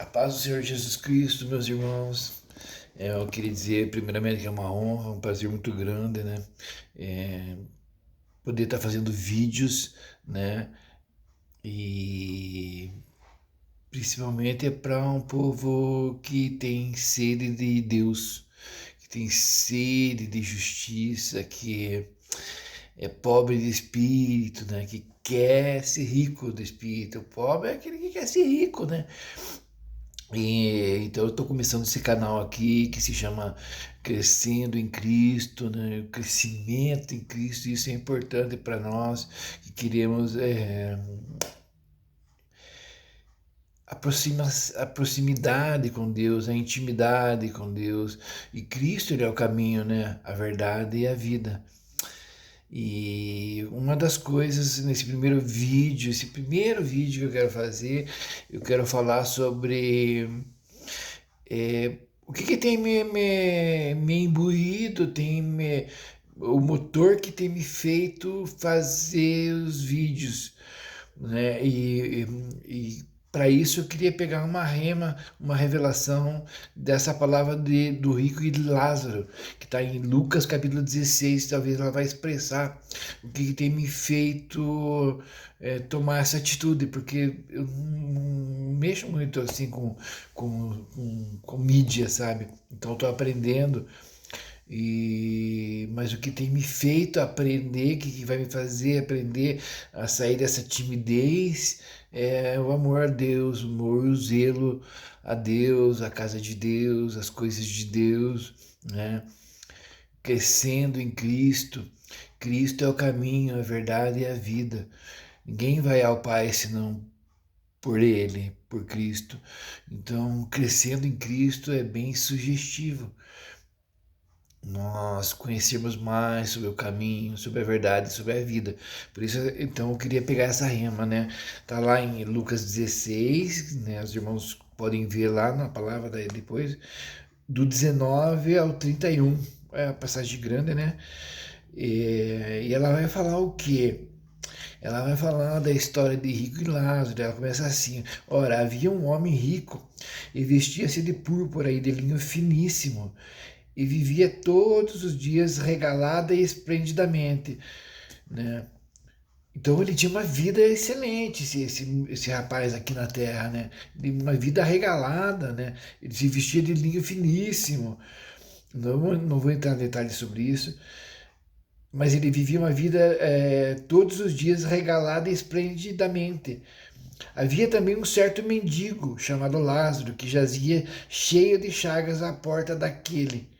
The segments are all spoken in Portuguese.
Paz do Senhor Jesus Cristo, meus irmãos. Eu queria dizer, primeiramente, que é uma honra, um prazer muito grande, né? É, poder estar fazendo vídeos, né? E principalmente é para um povo que tem sede de Deus, que tem sede de justiça, que é pobre de espírito, né? Que quer ser rico de espírito. O pobre é aquele que quer ser rico, né? Então eu estou começando esse canal aqui que se chama Crescendo em Cristo, né? Crescimento em Cristo, isso é importante para nós que queremos a proximidade com Deus, a intimidade com Deus. E Cristo ele é o caminho, né? A verdade e a vida. E uma das coisas nesse esse primeiro vídeo que eu quero fazer, eu quero falar sobre o que tem me imbuído, o motor que tem me feito fazer os vídeos, né? E para isso eu queria pegar uma rema, uma revelação dessa palavra do rico e de Lázaro, que está em Lucas capítulo 16, talvez ela vai expressar o que tem me feito tomar essa atitude, porque eu não mexo muito assim com mídia, sabe? Então estou aprendendo mas o que tem me feito aprender, que vai me fazer aprender a sair dessa timidez, é o amor a Deus, o amor e o zelo a Deus, a casa de Deus, as coisas de Deus, né? Crescendo em Cristo. Cristo é o caminho, a verdade e a vida. Ninguém vai ao Pai senão por Ele, por Cristo. Então, crescendo em Cristo é bem sugestivo nós conhecermos mais sobre o caminho, sobre a verdade, sobre a vida. Por isso, então, eu queria pegar essa rema, né? Tá lá em Lucas 16, né? Os irmãos podem ver lá na palavra daí depois, do 19 ao 31. É a passagem grande, né? E ela vai falar o quê? Ela vai falar da história de Rico e Lázaro. Ela começa assim: ora, havia um homem rico e vestia-se de púrpura e de linho finíssimo e vivia todos os dias regalada e esplendidamente, né? Então ele tinha uma vida excelente, esse rapaz aqui na Terra, né? Uma vida regalada, né? Ele se vestia de linho finíssimo. Não vou entrar em detalhes sobre isso, mas ele vivia uma vida todos os dias regalada e esplendidamente. Havia também um certo mendigo chamado Lázaro que jazia cheio de chagas à porta daquele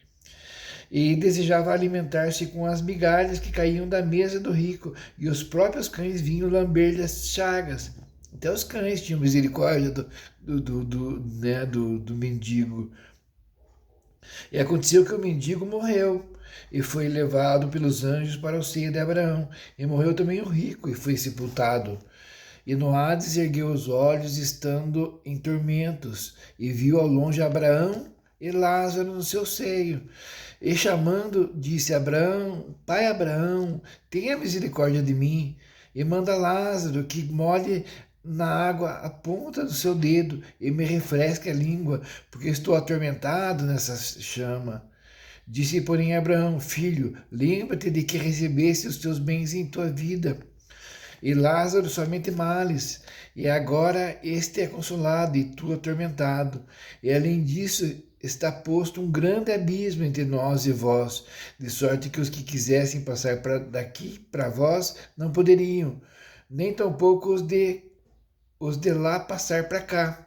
e desejava alimentar-se com as migalhas que caíam da mesa do rico, e os próprios cães vinham lamber-lhe as chagas. Até os cães tinham misericórdia do mendigo. E aconteceu que o mendigo morreu e foi levado pelos anjos para o seio de Abraão. E morreu também o rico e foi sepultado. E no Hades ergueu os olhos, estando em tormentos, e viu ao longe Abraão e Lázaro no seu seio. E chamando, disse a Abraão: Pai Abraão, tenha misericórdia de mim, e manda Lázaro que molhe na água a ponta do seu dedo e me refresque a língua, porque estou atormentado nessa chama. Disse, porém, Abraão: Filho, lembra-te de que recebeste os teus bens em tua vida, e Lázaro somente males, e agora este é consolado e tu atormentado. E além disso, está posto um grande abismo entre nós e vós, de sorte que os que quisessem passar daqui para vós não poderiam, nem tampouco os de lá passar para cá.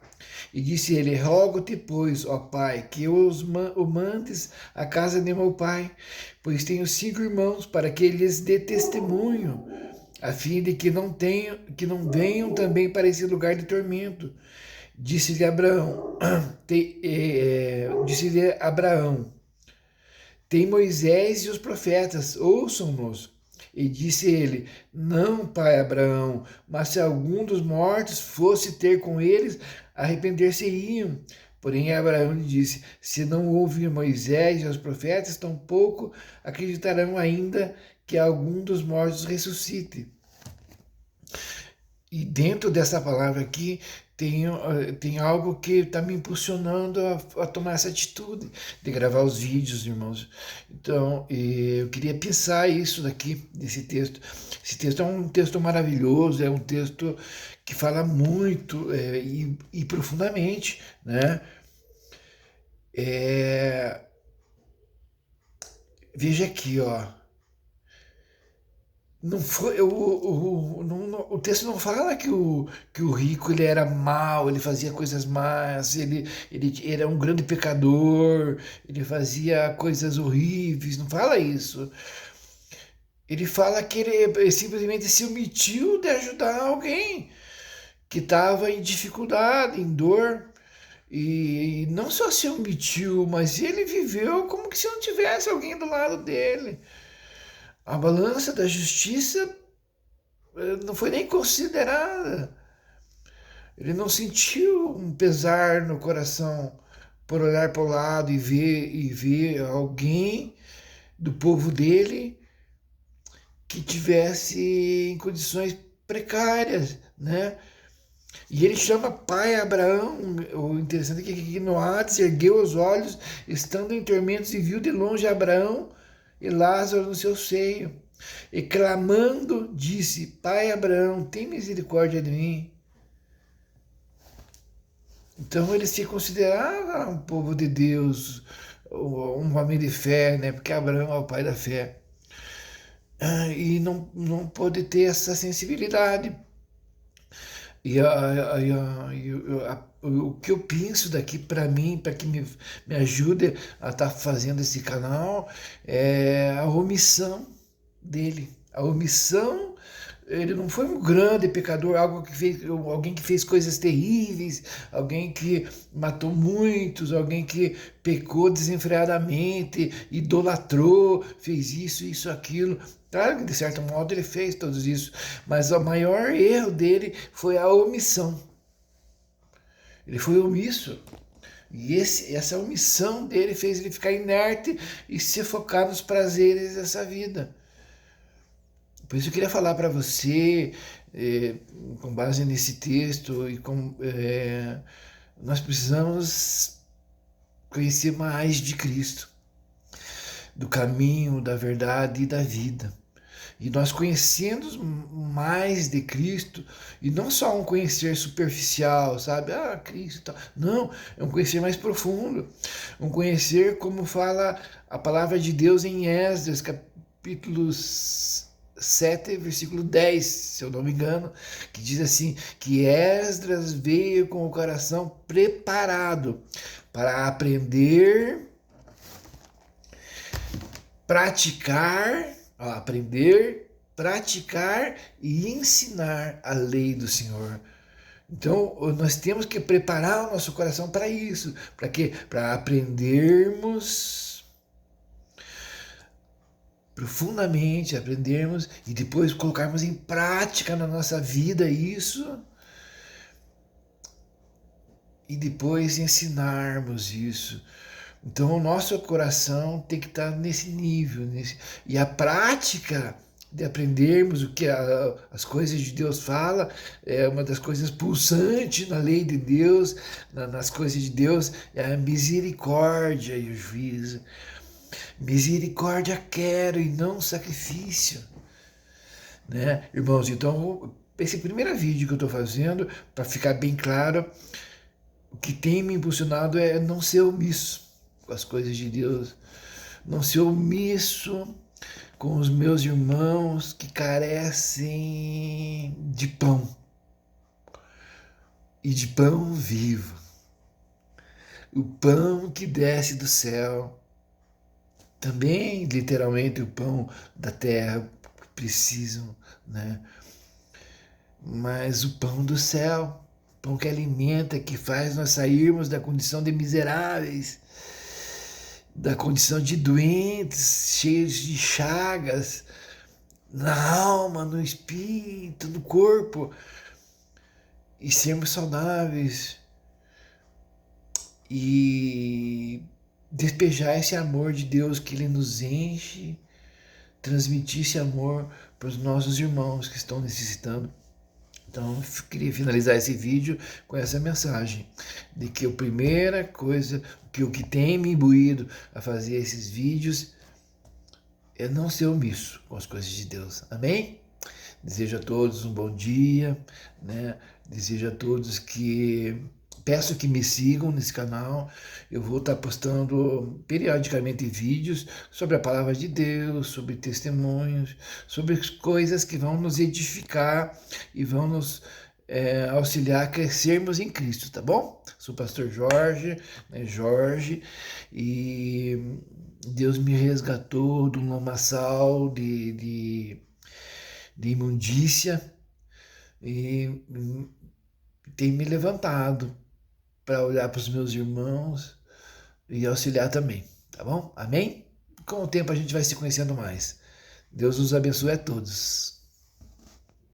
E disse ele: Rogo-te, pois, ó Pai, que o mandes à casa de meu pai, pois tenho 5 irmãos, para que lhes dê testemunho, a fim de que não venham também para esse lugar de tormento. Disse-lhe Abraão, disse-lhe Abraão, tem Moisés e os profetas, ouçam-nos. E disse ele: Não, pai Abraão, mas se algum dos mortos fosse ter com eles, arrepender-se-iam. Porém, Abraão lhe disse: Se não ouvir Moisés e os profetas, tampouco acreditarão ainda que algum dos mortos ressuscite. E dentro dessa palavra aqui tem algo que está me impulsionando a tomar essa atitude de gravar os vídeos, irmãos. Então, eu queria pensar isso daqui, desse texto. Esse texto é um texto maravilhoso, é um texto que fala muito e profundamente, né? Veja aqui, ó. Não foi, o texto não fala que o rico ele era mau, ele fazia coisas más, ele era um grande pecador, ele fazia coisas horríveis, não fala isso. Ele fala que ele simplesmente se omitiu de ajudar alguém que estava em dificuldade, em dor. E não só se omitiu, mas ele viveu como que se não tivesse alguém do lado dele. A balança da justiça não foi nem considerada. Ele não sentiu um pesar no coração por olhar para o lado e ver alguém do povo dele que tivesse em condições precárias, né? E ele chama pai Abraão. O interessante é que Noates ergueu os olhos, estando em tormentos, e viu de longe Abraão e Lázaro no seu seio. E clamando, disse: Pai Abraão, tem misericórdia de mim. Então ele se considerava um povo de Deus, um homem de fé, né? Porque Abraão é o pai da fé. E não pôde ter essa sensibilidade. O que eu penso daqui para mim, para que me ajude a estar fazendo esse canal, é a omissão dele. A omissão, ele não foi um grande pecador, alguém que fez coisas terríveis, alguém que matou muitos, alguém que pecou desenfreadamente, idolatrou, fez isso, aquilo. Claro que de certo modo ele fez todos isso, mas o maior erro dele foi a omissão. Ele foi omisso. E essa omissão dele fez ele ficar inerte e se focar nos prazeres dessa vida. Por isso eu queria falar para você, com base nesse texto, nós precisamos conhecer mais de Cristo, do caminho, da verdade e da vida. E nós conhecendo mais de Cristo, e não só um conhecer superficial, sabe? Ah, Cristo. Não, é um conhecer mais profundo. Um conhecer como fala a palavra de Deus em Esdras, capítulo 7, versículo 10, se eu não me engano, que diz assim, que Esdras veio com o coração preparado para aprender, praticar e ensinar a lei do Senhor. Então, nós temos que preparar o nosso coração para isso. Para quê? Para aprendermos profundamente, aprendermos e depois colocarmos em prática na nossa vida isso. E depois ensinarmos isso. Então, o nosso coração tem que estar nesse nível. E a prática de aprendermos o que as coisas de Deus fala é uma das coisas pulsantes na lei de Deus, nas coisas de Deus, é a misericórdia e o juízo. Misericórdia quero e não sacrifício. Né, irmãos? Então, esse primeiro vídeo que eu estou fazendo, para ficar bem claro, o que tem me impulsionado é não ser omisso com as coisas de Deus, não ser omisso com os meus irmãos que carecem de pão, e de pão vivo, o pão que desce do céu, também literalmente o pão da terra que precisam, né? Mas o pão do céu, pão que alimenta, que faz nós sairmos da condição de miseráveis, da condição de doentes, cheios de chagas, na alma, no espírito, no corpo, e sermos saudáveis e despejar esse amor de Deus que Ele nos enche, transmitir esse amor para os nossos irmãos que estão necessitando Então, eu queria finalizar esse vídeo com essa mensagem, de que a primeira coisa, que o que tem me imbuído a fazer esses vídeos é não ser omisso com as coisas de Deus. Amém? Desejo a todos um bom dia, né? Desejo a todos que... Peço que me sigam nesse canal. Eu vou estar postando periodicamente vídeos sobre a palavra de Deus, sobre testemunhos, sobre coisas que vão nos edificar e vão nos auxiliar a crescermos em Cristo, tá bom? Sou o pastor Jorge, né, e Deus me resgatou de um lamaçal de imundícia e tem me levantado para olhar para os meus irmãos e auxiliar também, tá bom? Amém? Com o tempo a gente vai se conhecendo mais. Deus nos abençoe a todos.